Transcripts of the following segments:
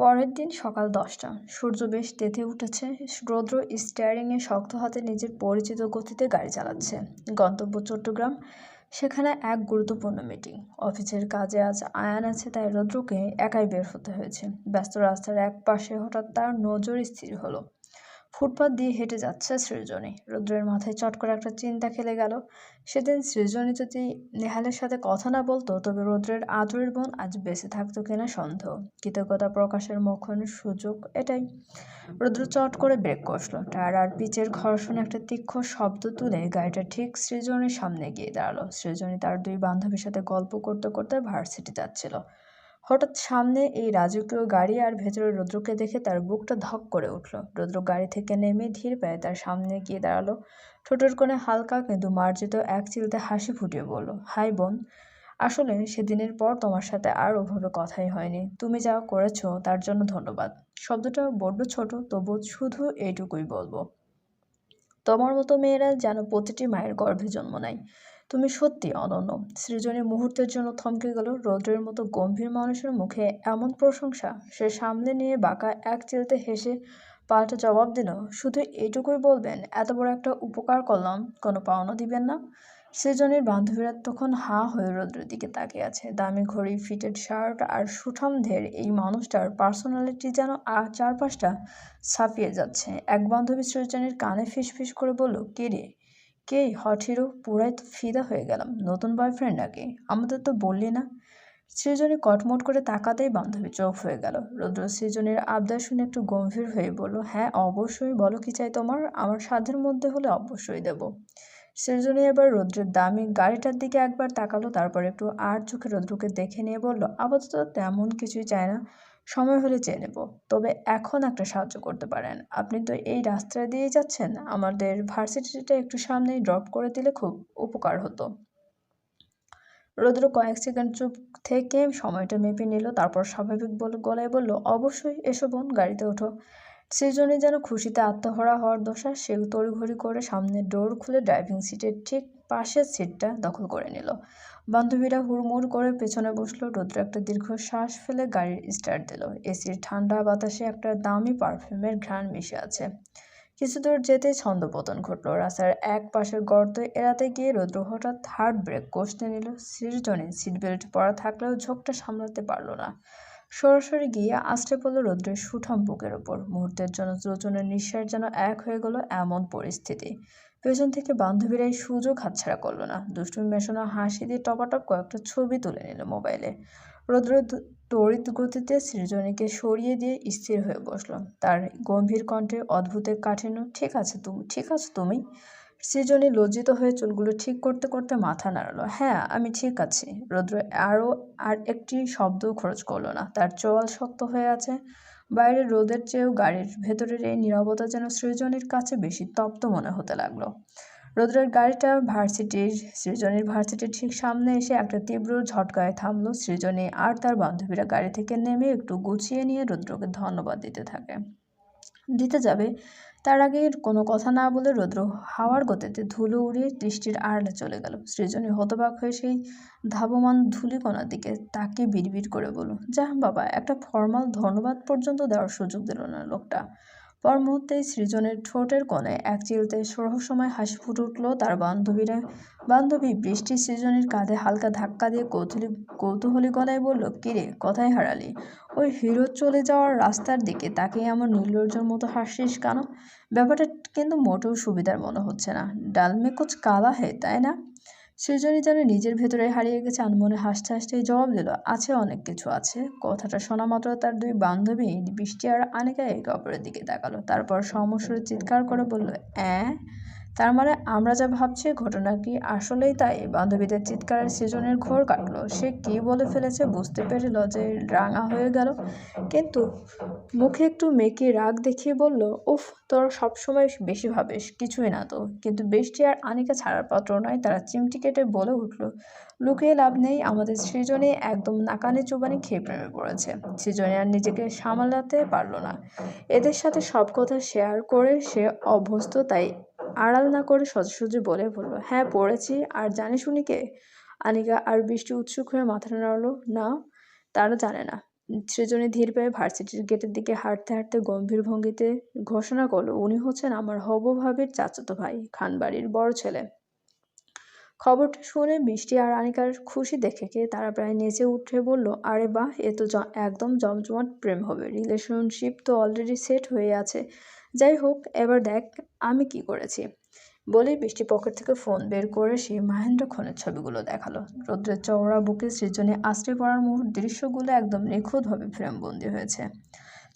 পরের দিন সকাল 10টা। সূর্য বেশ তেতে উঠেছে। রৌদ্র স্টিয়ারিংয়ে শক্ত হাতে নিজের পরিচিত গতিতে গাড়ি চালাচ্ছে। গন্তব্য চট্টগ্রাম। সেখানে এক গুরুত্বপূর্ণ মিটিং। অফিসের কাজে আজ আয়ান আছে, তাই রৌদ্রকে একাই বের হতে হয়েছে। ব্যস্ত রাস্তার এক পাশে হঠাৎ তার নজর স্থির হলো। ফুটপাত দিয়ে হেঁটে যাচ্ছে সৃজনী। রৌদ্রের মাথায় চট করে একটা চিন্তা খেলে গেল। সেদিন সৃজনী যদি নেহালের সাথে কথা না বলতো, তবে রৌদ্রের আদরের বোন আজ বেঁচে থাকতো কিনা সন্দেহ। কৃতজ্ঞতা প্রকাশের মোক্ষম সুযোগ এটাই। রৌদ্র চট করে ব্রেক কষল। টায়ার আর পিচের ঘর্ষণে একটা তীক্ষ্ণ শব্দ তুলে গাড়িটা ঠিক সৃজনীর সামনে গিয়ে দাঁড়ালো। সৃজনী তার দুই বান্ধবীর সাথে গল্প করতে করতে ভার্সিটি যাচ্ছিল। হঠাৎ সামনে এই রাজকীয় গাড়ি আর ভেতরে রৌদ্রকে দেখে তার বুকটা ধক করে উঠল। রৌদ্র গাড়ি থেকে নেমে ধীর পায়ে তার সামনে গিয়ে দাঁড়ালো। ঠোঁটের কোণে হালকা কিন্তু মার্জিত এক চিলতে হাসি ফুটিয়ে বলল, হাই বোন। আসলে সেদিনের পর তোমার সাথে আর ওভাবে কথাই হয়নি। তুমি যা করেছো তার জন্য ধন্যবাদ। শব্দটা বড্ড ছোট, তবু শুধু এইটুকুই বলবো। তোমার মতো মেয়েরা যেন প্রতিটি মায়ের গর্ভে জন্ম নেয়। তুমি সত্যি অনন্য। সৃজনী মুহূর্তের জন্য থমকে গেল। রৌদ্রের মতো গম্ভীর মানুষের মুখে এমন প্রশংসা। সে সামনে নিয়ে বাঁকা এক চিলতে হেসে পাল্টা জবাব দিল, শুধু এইটুকুই বলবেন? এত বড় একটা উপকার করলাম, কোনো পাওনা দিবেন না? সৃজনীর বান্ধবীরা তখন হাঁ হয়ে রৌদ্রের দিকে তাকিয়ে আছে। দামি ঘড়ি, ফিটেড শার্ট আর সুঠামদের এই মানুষটার পার্সোনালিটি যেন চারপাশটা ছাপিয়ে যাচ্ছে। এক বান্ধবী সৃজনীর কানে ফিসফিস করে বলল, কে রে? কে হট হিরো? পুরাই তো ফিদা হয়ে গেলাম। নতুন বয়ফ্রেন্ড নাকি? আমাদের তো বললি না। সৃজনী কটমট করে তাকাতেই বান্ধবী চোখ হয়ে গেল। রৌদ্র সৃজনীর আবদার শুনে একটু গম্ভীর হয়ে বলল, হ্যাঁ অবশ্যই, বলো কি চাই তোমার? আমার সাধ্যের মধ্যে হলে অবশ্যই দেব। সৃজনী এবার রৌদ্রের দামি গাড়িটার দিকে একবার তাকালো, তারপর একটু আর চোখে রৌদ্রকে দেখে নিয়ে বলল, আপাতত তেমন কিছুই চায় না, সময় হলে চেয়ে নেব। তবে এখন একটা সাহায্য করতে পারেন। আপনি তো এই রাস্তা দিয়েই যাচ্ছেন, আমাদের ভার্সিটিটা একটু সামনেই ড্রপ করে দিলে খুব উপকার হতো। রৌদ্র কয়েক সেকেন্ড চুপ থেকে সময়টা মেপে নিল, তারপর স্বাভাবিক গলায় বলল, অবশ্যই, এসো বোন, গাড়িতে ওঠো। সৃজনী যেন খুশিতে আত্মহারা হওয়ার দশা, সে তড়িঘড়ি করে সামনের ডোর খুলে ড্রাইভিং সিটের ঠিক পাশের সিটটা দখল করে নিল। বান্ধবীরা হুড়মুড় করে পেছনে বসলো। রৌদ্র একটা দীর্ঘ শ্বাস ফেলে গাড়ির স্টার্ট দিল। এসির ঠান্ডা বাতাসে একটা দামি পারফিউমের ঘ্রাণ মিশে আছে। কিছু দূর যেতেই ছন্দপতন ঘটল। রাস্তার এক পাশের গর্ত এড়াতে গিয়ে রৌদ্র হঠাৎ হার্ড ব্রেক কষতে নিল। সৃজনী সিটবেল্ট পরা থাকলেও ঝোঁকটা সামলাতে পারল না। সরাসরি গিয়ে আছড়ে পড়ল রৌদ্রের সুঠাম বুকের ওপর। মুহূর্তের জন্য দুজনের নিঃশ্বাস যেন এক হয়ে গেল। এমন পরিস্থিতি। পেছন থেকে বান্ধবীরা এই সুযোগ হাতছাড়া করলো না। দুষ্টুমি মেশানো হাসি দিয়ে টপাটপ কয়েকটা ছবি তুলে নিল মোবাইলে। রৌদ্র তড়িৎ গতিতে সৃজনীকে সরিয়ে দিয়ে স্থির হয়ে বসল। তার গম্ভীর কণ্ঠে অদ্ভুত কাঠিন্য, ঠিক আছে তুমি, ঠিক আছে তুমি? সৃজনী লজ্জিত হয়ে চুলগুলো ঠিক করতে করতে মাথা নাড়ালো, হ্যাঁ আমি ঠিক আছি। রৌদ্র আর একটি শব্দ খরচ করলো না। তার চোয়াল শক্ত হয়ে আছে। বাইরের রোদের চেয়েও গাড়ির ভেতরের এই নীরবতা যেন সৃজনীর কাছে বেশি তপ্ত মনে হতে লাগলো। রৌদ্রের গাড়িটা সৃজনীর ভার্সিটির ঠিক সামনে এসে একটা তীব্র ঝটকায় থামলো। সৃজনী আর তার বান্ধবীরা গাড়ি থেকে নেমে একটু গুছিয়ে নিয়ে রৌদ্রকে ধন্যবাদ দিতে যাবে, তার আগে কোনো কথা না বলে রৌদ্র হাওয়ার গতিতে ধুলো উড়িয়ে দৃষ্টির আড়ালে চলে গেল। সৃজনী হতবাক হয়ে সেই ধাবমান ধূলিকণার দিকে তাকিয়ে বিড়বিড় করে বলল, যা বাবা, একটা ফর্মাল ধন্যবাদ পর্যন্ত দেওয়ার সুযোগ দিল না লোকটা। পর মুহূর্তেই সৃজনের ঠোঁটের কোণে এক চিলতে রহস্যময় হাসি ফুটে উঠল। তার বান্ধবী বৃষ্টি সৃজনীর কাঁধে হালকা ধাক্কা দিয়ে কৌতূহলী গলায় বলল, কিরে, কোথায় হারালি? ওই হিরো চলে যাওয়ার রাস্তার দিকে তাকিয়ে এমন নির্লজ্জের মতো হাসছিস কেন? ব্যাপারটা কিন্তু মোটেও সুবিধার মনে হচ্ছে না। ডালমে কুচ কালা হে, তাই না? সৃজনী যেন নিজের ভেতরে হারিয়ে গেছে। আনমনে হাসতে হাসতেই জবাব দিল, আছে, অনেক কিছু আছে। কথাটা শোনা মাত্র তার দুই বান্ধবী বৃষ্টি আর আনিকা একে অপরের দিকে তাকালো। তারপর সমস্বরে চিৎকার করে বলল, তার মানে আমরা যা ভাবছি ঘটনা কি আসলেই তাই? বান্ধবীদের চিৎকারে সৃজনের ঘোর কাটলো। সে কি বলে ফেলেছে বুঝতে পেরে লজ্জায় রাঙা হয়ে গেল, কিন্তু মুখে একটু মেকি রাগ দেখিয়ে বলল, উফ, তোরা সবসময় বেশি ভাবিস, কিছুই না তো। কিন্তু বৃষ্টি আর আনিকা ছাড়ার পাত্র নয়। তারা চিমটি কেটে বলে উঠল, লুকিয়ে লাভ নেই, আমাদের সৃজনী একদম নাকানি চুবানি খেয়ে প্রেমে পড়েছে। সৃজনী আর নিজেকে সামলাতে পারল না। এদের সাথে সব কথা শেয়ার করে সে অভ্যস্ত, তাই আড়াল না করে সোজাসুজি বলে বলল, হ্যাঁ পড়েছি। আর জানিস উনি কে? আনিকা আর বৃষ্টি উৎসুক হয়ে মাথা নাড়ল, না, তারা জানে না। সৃজনী ধীর পায়ে ভার্সিটির গেটের দিকে হাঁটতে হাঁটতে গম্ভীর ভঙ্গিতে ঘোষণা করলো, উনি হচ্ছেন আমার হবু ভাবির চাচাতো ভাই, খানবাড়ির বড় ছেলে। খবরটা শুনে বৃষ্টি আর আনিকার খুশি দেখে তারা প্রায় নেচে উঠে বলল, আরে বাহ, এ তো একদম জমজমাট প্রেম হবে, রিলেশনশিপ তো অলরেডি সেট হয়ে আছে। যাই হোক, এবার দেখ আমি কি করেছি। বলেই বৃষ্টি পকেট থেকে ফোন বের করে সে মাহেন্দ্র খনের ছবিগুলো দেখালো। রৌদ্রের চওড়া বুকে সৃজনী আশ্রয় পড়ার দৃশ্যগুলো একদম নিখুঁতভাবে ফ্রেমবন্দি হয়েছে।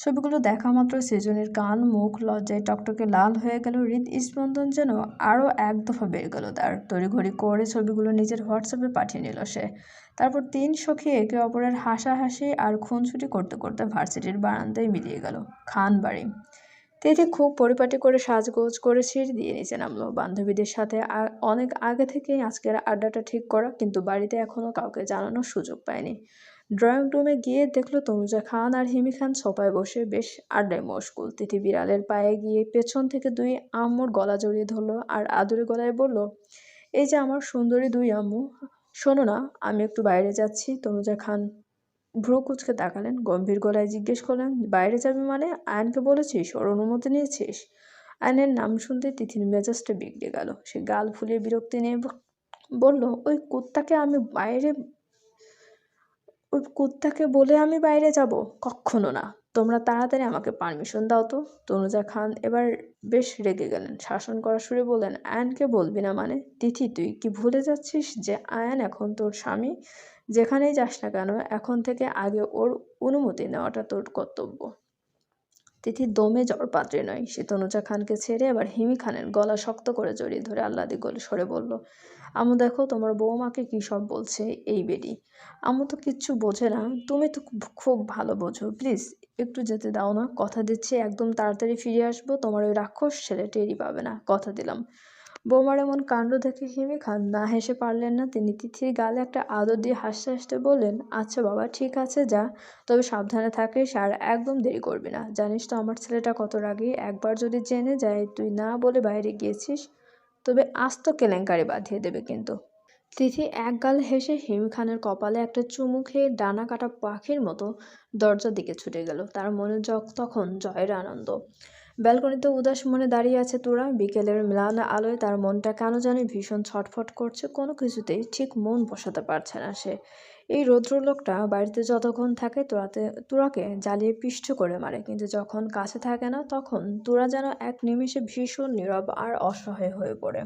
ছবিগুলো দেখা মাত্র সৃজনীর কান মুখ লজ্জায় টকটকে লাল হয়ে গেল, হৃদস্পন্দন যেন আরও এক দফা বেড়ে গেল তার। তড়িঘড়ি করে ছবিগুলো নিজের হোয়াটসঅ্যাপে পাঠিয়ে নিল সে। তারপর তিন সখী একে অপরের হাসাহাসি আর খুনসুটি করতে করতে ভার্সিটির বারান্দায় মিলিয়ে গেল। খান বাড়ি। তিথি খুব পরিপাটি করে সাজগোজ করে সিঁড়ি দিয়ে নিচে নামলো। বান্ধবীদের সাথে অনেক আগে থেকেই আজকের আড্ডাটা ঠিক করা, কিন্তু বাড়িতে এখনো কাউকে জানানোর সুযোগ পায়নি। ড্রয়িং রুমে গিয়ে দেখলো তনুজা খান আর হিমি খান সোফায় বসে বেশ আড্ডায় মশগুল। তিথি বিড়ালের পায়ে গিয়ে পেছন থেকে দুই আম্মুর গলা জড়িয়ে ধরলো আর আদুরে গলায় বলল, এই যে আমার সুন্দরী দুই আম্মু, শোনো না, আমি একটু বাইরে যাচ্ছি। তনুজা খান ভ্রু কুচকে তাকালেন, গম্ভীর গলায় জিজ্ঞেস করলেন, বাইরে যাবি মানে? আয়নকে বলেছিস? ওর অনুমতি নিয়েছিস? আয়নের নাম শুনতে তিথির মেজাজটা বিগড়ে গেল। সে গাল ফুলিয়ে বিরক্তি নিয়ে বলল, ওই কুত্তাকে বলে আমি বাইরে যাব? কক্ষনো না। তোমরা তাড়াতাড়ি আমাকে পারমিশন দাও তো। তনুজা খান এবার বেশ রেগে গেলেন। শাসন করা সুরে বললেন, আয়নকে বলবি না মানে? তিথি, তুই কি ভুলে যাচ্ছিস যে আয়ন এখন তোর স্বামী? যেখানেই যাস না কেন এখন থেকে আগে ওর অনুমতি নেওয়াটা তোর কর্তব্য। তিথি দমে জ্বর পাত্রে নয়। সে তনুজা খানকে ছেড়ে এবার হিমি খানের গলা শক্ত করে জড়িয়ে ধরে আহ্লাদে গলে সরে বলল, আম্মু দেখো তোমার বৌমাকে কি সব বলছে এই বেডি। আম্মু তো কিচ্ছু বোঝে না, তুমি তো খুব ভালো বোঝো, প্লিজ একটু যেতে দাও না। কথা দিচ্ছি একদম তাড়াতাড়ি ফিরে আসবো, তোমার ওই রাক্ষস ছেলে টেরই পাবে না, কথা দিলাম। বৌমার এমন কাণ্ড দেখে হিমি খান না হেসে পারলেন না। তিনি তিথির গালে একটা আদর দিয়ে হাসতে হাসতে বললেন, আচ্ছা বাবা ঠিক আছে যা, তবে সাবধানে থাকিস আর একদম দেরি করবি না। জানিস তো আমার ছেলেটা কত রাগী, একবার যদি জেনে যায় তুই না বলে বাইরে গিয়েছিস তবে আস্ত কেলেঙ্কারি বাঁধিয়ে দেবে কিন্তু। তিথি এক গাল হেসে হিমি খানের কপালে একটা চুমু খেয়ে ডানা কাটা পাখির মতো দরজার দিকে ছুটে গেল। তার মনে তখন জয়ের আনন্দ। ব্যালকনিতে উদাস মনে দাঁড়িয়ে আছে তোরা। বিকেলের ম্লান আলোয় তার মনটা কেন জানি ভীষণ ছটফট করছে, কোনো কিছুতেই ঠিক মন বসাতে পারছে না সে। এই রৌদ্রলোকটা বাড়িতে যতক্ষণ থাকে তোরাকে জ্বালিয়ে পিষ্ট করে মারে, কিন্তু যখন কাছে থাকে না তখন তোরা যেন এক নিমেষে ভীষণ নীরব আর অসহায় হয়ে পড়ে।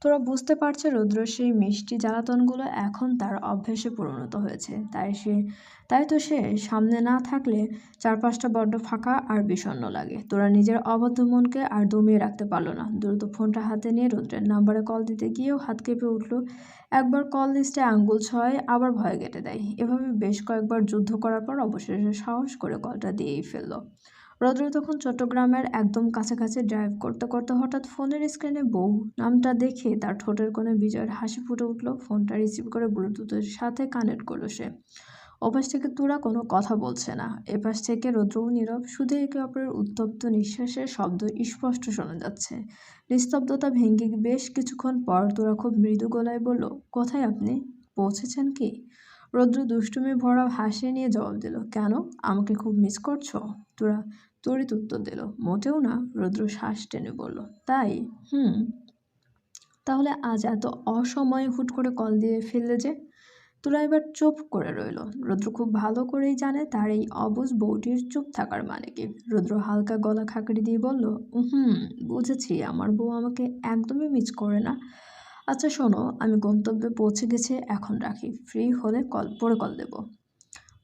তোরা বুঝতে পারছে রৌদ্র সেই মিষ্টি জ্বালাতনগুলো এখন তার অভ্যেসে পরিণত হয়েছে। তাই তো সে সামনে না থাকলে চারপাশটা বড্ড ফাঁকা আর বিষণ্ণ লাগে। তোরা নিজের অবদ্ধ মনকে আর দমিয়ে রাখতে পারলো না। দ্রুত ফোনটা হাতে নিয়ে রৌদ্রের নাম্বারে কল দিতে গিয়েও হাত কেঁপে উঠল। একবার কল লিস্টে আঙ্গুল ছয়, আবার ভয় কেটে দেয়। এভাবে বেশ কয়েকবার যুদ্ধ করার পর অবশেষে সাহস করে কলটা দিয়েই ফেলল। রৌদ্র তখন চট্টগ্রামের একদম কাছাকাছি ড্রাইভ করতে করতে হঠাৎ ফোনের স্ক্রিনে বউ নামটা দেখে তার ঠোঁটের কোণে বিজয়ের হাসি ফুটে উঠল। ফোনটা রিসিভ করে ব্লুটুথের সাথে কানেক্ট করলো সে। ওপাশ থেকে তোরা কোনো কথা বলছে না, এপাশ থেকে রৌদ্রও নীরব, শুধু একে অপরের উত্তপ্ত নিঃশ্বাসের শব্দ স্পষ্ট শোনা যাচ্ছে। নিস্তব্ধতা ভেঙে বেশ কিছুক্ষণ পর তোরা খুব মৃদু গলায় বলল, কোথায় আপনি? পৌঁছেছেন কি? রৌদ্র দুষ্টুমি ভরা হাসি নিয়ে জবাব দিল, কেন, আমাকে খুব মিস করছো? তোরা তড়িৎ উত্তর দিল, মোটেও না। রৌদ্র শ্বাস টেনে বলল, তাই? তাহলে আজ এত অসময়ে হুট করে কল দিয়ে ফেললে যে? তোরা এবার চুপ করে রইল। রৌদ্র খুব ভালো করেই জানে তার এই অবুঝ বউটির চুপ থাকার মানে কি। রৌদ্র হালকা গলা খাকড়ি দিয়ে বলল, বুঝেছি, আমার বউ আমাকে একদমই মিস করে না। আচ্ছা শোনো, আমি গন্তব্যে পৌঁছে গেছি, এখন রাখি, ফ্রি হলে পরে কল দেব।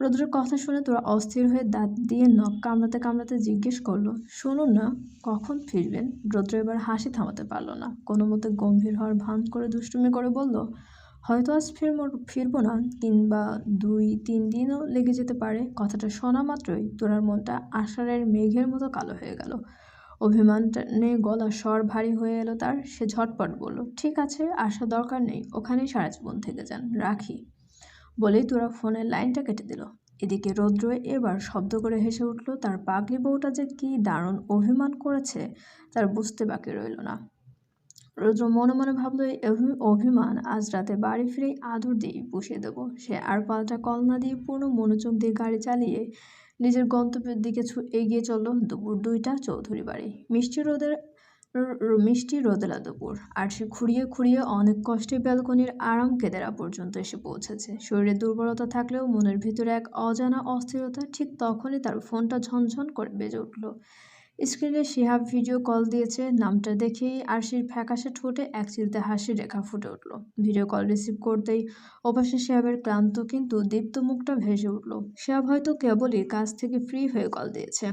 রৌদ্রের কথা শুনে তোরা অস্থির হয়ে দাঁত দিয়ে নখ কামড়াতে কামড়াতে জিজ্ঞেস করলো, শুনুন না, কখন ফিরবেন? রৌদ্র এবার হাসি থামাতে পারল না। কোনো মতে গম্ভীর হওয়ার ভান করে দুষ্টুমি করে বলল, হয়তো আজ ফিরবো না, কিংবা 2-3 দিনও লেগে যেতে পারে। কথাটা শোনা মাত্রই তোরার মনটা আষাঢ়ের মেঘের মতো কালো হয়ে গেল। অভিমানে গলা স্বর ভারী হয়ে এলো তার। সে ঝটপট বলল, ঠিক আছে, আসা দরকার নেই, ওখানেই সারা জীবন থেকে যান, রাখি। বলেই তোরা ফোনের লাইনটা কেটে দিল। এদিকে রৌদ্র এবার শব্দ করে হেসে উঠল। তার পাগলি বউটা যে কি দারুণ অভিমান করেছে তার বুঝতে বাকি রইল না। রুদ্র মনে মনে ভাবলো এই অভিমান আজ রাতে বাড়ি ফিরেই আদর দিয়েই পুষিয়ে দেবো। সে আর পাল্টা কল না দিয়ে পূর্ণ মনোযোগ দিয়ে গাড়ি চালিয়ে নিজের গন্তব্যের দিকে এগিয়ে চলল। দুপুর 2টা, চৌধুরী বাড়ি। মিষ্টি রোদেলা দুপুর। আর সে খুঁড়িয়ে খুঁড়িয়ে অনেক কষ্টে ব্যালকনির আরাম কেদারা পর্যন্ত এসে পৌঁছেছে। শরীরে দুর্বলতা থাকলেও মনের ভিতরে এক অজানা অস্থিরতা। ঠিক তখনই তার ফোনটা ঝনঝন করে বেজে উঠল। স্ক্রিনে শিহাব ভিডিও কল দিয়েছে। নামটা দেখেই আরশির ফ্যাকাশে ঠোঁটে এক চিলতে হাসির রেখা ফুটে উঠল। ভিডিও কল রিসিভ করতেই ওপাশে শিহাবের ক্লান্ত কিন্তু দীপ্ত মুখটা ভেসে উঠল। শিহাব হয়তো কেবলই কাজ থেকে ফ্রি হয়ে কল দিয়েছে।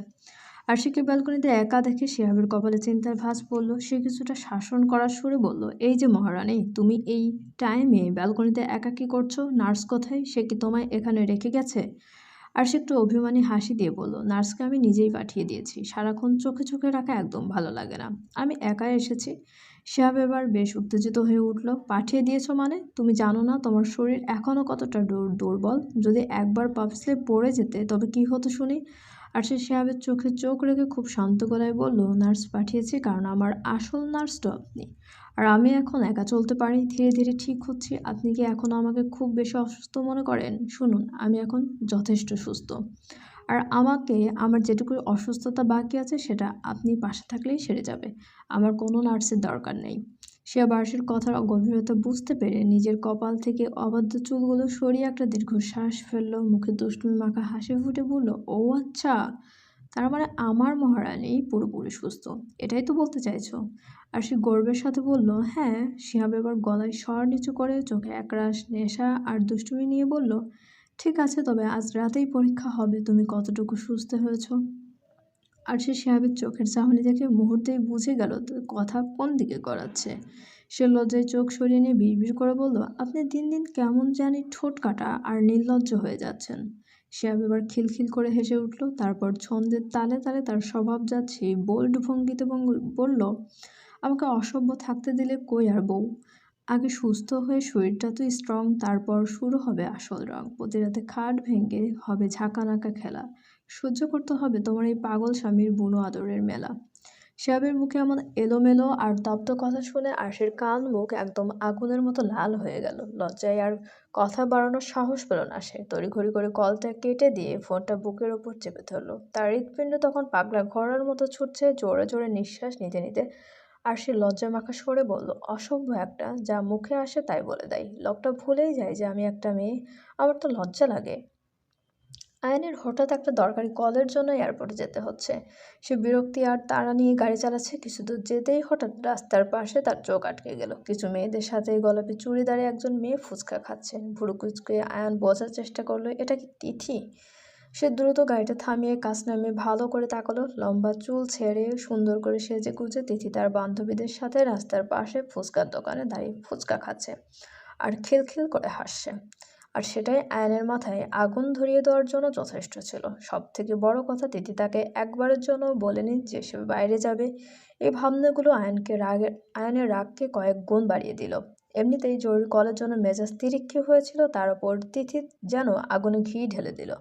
আরশিকে ব্যালকনিতে একা দেখে শিহাবের কপালে চিন্তার ভাঁজ পড়ল। সে কিছুটা শাসন করার সুরে বলল, এই যে মহারানী, তুমি এই টাইমে ব্যালকনিতে একা কি করছো? নার্স কোথায়? সে কি তোমায় এখানে রেখে গেছে? আর সে একটু অভিমানী হাসি দিয়ে বলল, নার্সকে আমি নিজেই পাঠিয়ে দিয়েছি। সারাক্ষণ চোখে চোখে রাখা একদম ভালো লাগে না। আমি একাই এসেছি। শিহাব এবার বেশ উত্তেজিত হয়ে উঠল। পাঠিয়ে দিয়েছো মানে? তুমি জানো না তোমার শরীর এখনও কতটা দুর্বল? যদি একবার পা পিছলে পড়ে যেতে তবে কি হতো শুনি? আর সে শিহাবের চোখে চোখ রেখে খুব শান্ত গলায় বলল, নার্স পাঠিয়েছি কারণ আমার আসল নার্স তো আপনি। আর আমি এখন একা চলতে পারি, ধীরে ধীরে ঠিক হচ্ছি। আপনি কি এখন আমাকে খুব বেশি অসুস্থ মনে করেন? শুনুন, আমি এখন যথেষ্ট সুস্থ। আর আমাকে আমার যেটুকু অসুস্থতা বাকি আছে সেটা আপনি পাশে থাকলেই সেরে যাবে। আমার কোনো নার্সের দরকার নেই। সে বার্ষের কথার গভীরতা বুঝতে পেরে নিজের কপাল থেকে অবাধ্য চুলগুলো সরিয়ে একটা দীর্ঘশ্বাস ফেলল। মুখে দুষ্টুমি মাখা হাসি ফুটে বলল, ও আচ্ছা, তার মানে আমার মহারানী পুরোপুরি সুস্থ, এটাই তো বলতে চাইছো? আর সে গর্বের সাথে বলল, হ্যাঁ। শিহাব এবার গলায় স্বর নিচু করে চোখে একরাশ নেশা আর দুষ্টুমি নিয়ে বলল, ঠিক আছে, তবে আজ রাতেই পরীক্ষা হবে তুমি কতটুকু সুস্থ হয়েছ। আর সে শিহাবের চোখের চাহনি দেখে মুহূর্তেই বুঝে গেল কথা কোন দিকে গড়াচ্ছে। সে লজ্জায় চোখ সরিয়ে নিয়ে বিড়বিড় করে বলল, আপনি দিন দিন কেমন জানি ঠোঁট কাটা আর নির্লজ্জ হয়ে যাচ্ছেন। শিহাব এবার খিলখিল করে হেসে উঠল। তারপর ছন্দের তালে তালে তার স্বভাব যাচ্ছে বোল্ড ভঙ্গিতে বলল, আমাকে অসভ্য থাকতে দিলে কই আর বউ। আগে সুস্থ হয়ে শরীরটা তো স্ট্রং, তারপর শুরু হবে আসল রং। প্রতি রাতে খাট ভেঙে হবে ঝাঁকানাকা খেলা। সহ্য করতে হবে তোমার এই পাগল স্বামীর বুনো আদরের মেলা। শিহাবের মুখে এমন এলোমেলো আর তপ্ত কথা শুনে আরশির কান মুখ একদম আগুনের মতো লাল হয়ে গেল। লজ্জায় আর কথা বাড়ানোর সাহস পেল না সে। তড়িঘড়ি করে কলটা কেটে দিয়ে ফোনটা বুকের ওপর চেপে ধরল। তার হৃৎপিণ্ড তখন পাগলা ঘোড়ার মতো ছুটছে, জোরে জোরে নিঃশ্বাস নিতে নিতে। আর সে লজ্জা মাখা স্বরে বলল, অসভ্য একটা, যা মুখে আসে তাই বলে দেয়। লোকটা ভুলেই যায় যে আমি একটা মেয়ে। আমার তো লজ্জা লাগে। আয়নের হঠাৎ একটা দরকারি কলের জন্য এয়ারপোর্টে যেতে হচ্ছে। সে বিরক্তি আর তাড়া নিয়ে গাড়ি চালাচ্ছে। কিছু দূর যেতেই হঠাৎ রাস্তার পাশে তার চোখ আটকে গেল। কিছু মেয়েদের সাথে গোলাপি চুড়িদারে একজন মেয়ে ফুচকা খাচ্ছে। ভুরু কুচকে আয়ান বোঝার চেষ্টা করলো এটা কি তিথি। সে দ্রুত গাড়িটা থামিয়ে কাছ নামিয়ে ভালো করে তাকালো। লম্বা চুল ছেড়ে সুন্দর করে সেজে গুজে তিথি তার বান্ধবীদের সাথে রাস্তার পাশে ফুচকার দোকানে দাঁড়িয়ে ফুচকা খাচ্ছে আর খিলখিল করে হাসছে। আর সেটাই আয়নের মাথায় আগুন ধরিয়ে দেওয়ার জন্য যথেষ্ট ছিল। সব থেকে বড় কথা, তিথি তাকে একবারের জন্য বলেনি যে সে বাইরে যাবে। এই ভাবনাগুলো আয়নের রাগকে কয়েক গুণ বাড়িয়ে দিল। এমনিতেই জরুরি কলের জন্য মেজাজ তিরিক্ষি হয়েছিল, তার উপর তিথি যেন আগুনে ঘি ঢেলে দিল।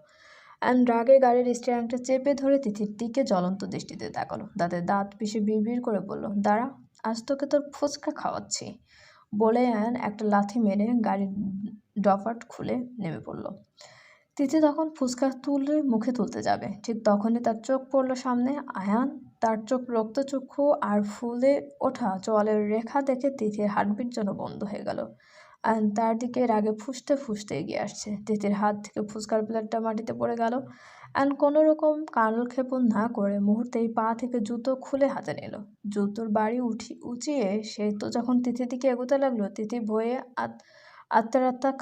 রাগে গাড়ির স্টিয়ারিংটা চেপে ধরে তিথির দিকে জ্বলন্ত দৃষ্টিতে তাকালো। দাঁতে দাঁত পিষে বিড়বিড় করে বলল, দাঁড়া, আজ তোকে তোর ফুচকা খাওয়াচ্ছি। বলে আয়ান একটা লাথি মেরে গাড়ির ডফাট খুলে নেমে পড়ল। তিথি তখন ফুচকা তুলে মুখে তুলতে যাবে, ঠিক তখনই তার চোখ পড়ল সামনে। আয়ান। তার চোখ রক্তচক্ষু আর ফুলে ওঠা চোয়ালের রেখা দেখে তিথির হার্টবিট যেন বন্ধ হয়ে গেল। আয়ান তার দিকে রাগে ফুঁসতে ফুঁসতে এগিয়ে আসছে। তিথির হাত থেকে ফুচকার প্লেটটা মাটিতে পড়ে গেল। আয়ান কোনো রকম কালক্ষেপণ না করে মুহূর্তেই পা থেকে জুতো খুলে হাতে নিল। জুতোর বাড়ি উঁচিয়ে সে তো যখন তিথির দিকে এগোতে লাগলো, তিথি ভয়ে আত্মার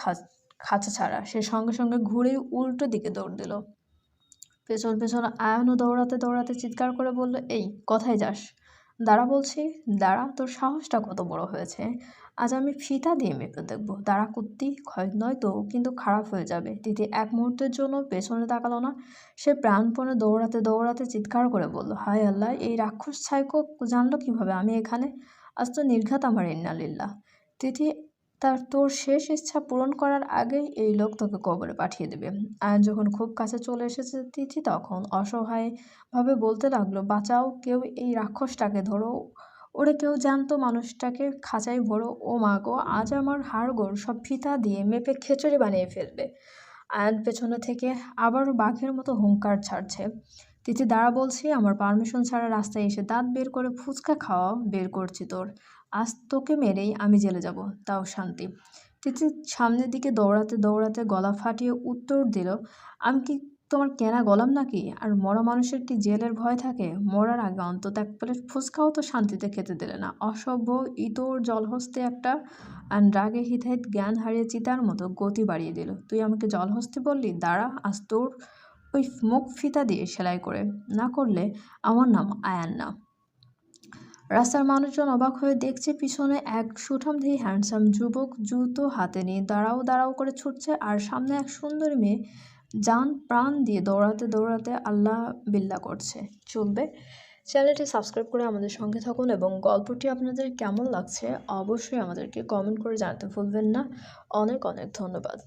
খাঁচা ছাড়া। সে সঙ্গে সঙ্গে ঘুরেই উল্টো দিকে দৌড় দিল। পেছন পেছন আয়ানও দৌড়াতে দৌড়াতে চিৎকার করে বলল, এই কোথায় যাস? দাঁড়া বলছি, দাঁড়া, তোর সাহসটা কত বড় হয়েছে। আজ আমি ফিতা দিয়ে মেপে দেখবো। দাঁড়া কুত্তি, নয়তো কিন্তু খারাপ হয়ে যাবে। তিথি এক মুহূর্তের জন্য পেছনে তাকালো না। সে প্রাণপণে দৌড়াতে দৌড়াতে চিৎকার করে বলল, হায় আল্লাহ, এই রাক্ষস সাইকো জানলো কিভাবে আমি এখানে? আজ তো নির্ঘাত আমার ইন্নালিল্লাহ। তিথি, তোর শেষ ইচ্ছা পূরণ করার আগেই এই লোক তোকে কবরে পাঠিয়ে দেবে। আয়ান যখন খুব কাছে চলে এসেছে তিথি তখন অসহায়ভাবে বলতে লাগলো, বাঁচাও, কেউ এই রাক্ষসটাকে ধরো, ওরে কেউ জানতো মানুষটাকে খাঁচায় ভরো, ও মা গো, আজ আমার হাড়গোড় সব ফিতা দিয়ে মেপে খিচুড়ি বানিয়ে ফেলবে। আয়ান পেছনে থেকে আবারও বাঘের মতো হুংকার ছাড়ছে, তিথি দাঁড়া বলছি, আমার পারমিশন ছাড়া রাস্তায় এসে দাঁত বের করে ফুচকা খাওয়া বের করছি তোর। আজ তোকে মেরেই আমি জেলে যাব, তাও শান্তি। তিথি সামনের দিকে দৌড়াতে দৌড়াতে গলা ফাটিয়ে উত্তর দিল, আমি কি তোমার কেনা গলাম নাকি? আর মরা মানুষের কি জেলের ভয় থাকে? মরার আগে অন্তত এক প্লেট ফুচকাও তো শান্তিতে খেতে দিলে না, অসভ্য ইতর জলহস্তে একটা। আর রাগে হিতাহিত জ্ঞান হারিয়ে চিতার মতো গতি বাড়িয়ে দিল, তুই আমাকে জলহস্তি বললি? দাঁড়া, আজ তোর ওই মুখ ফিতা দিয়ে সেলাই করে না করলে আমার নাম আয়ান না। রাস্তার মানুষজন অবাক হয়ে দেখছে পিছনে এক সুঠামদেহী হ্যান্ডসাম যুবক জুতো হাতে নিয়ে দাঁড়াও দাঁড়াও করে ছুটছে, আর সামনে এক সুন্দরী মেয়ে জান প্রাণ দিয়ে দৌড়াতে দৌড়াতে আল্লাহ বিল্লাহ করছে। চলবে, চ্যানেলটি সাবস্ক্রাইব করে আমাদের সঙ্গে থাকুন এবং গল্পটি আপনাদের কেমন লাগছে অবশ্যই আমাদেরকে কমেন্ট করে জানাতে ভুলবেন না। অনেক অনেক ধন্যবাদ।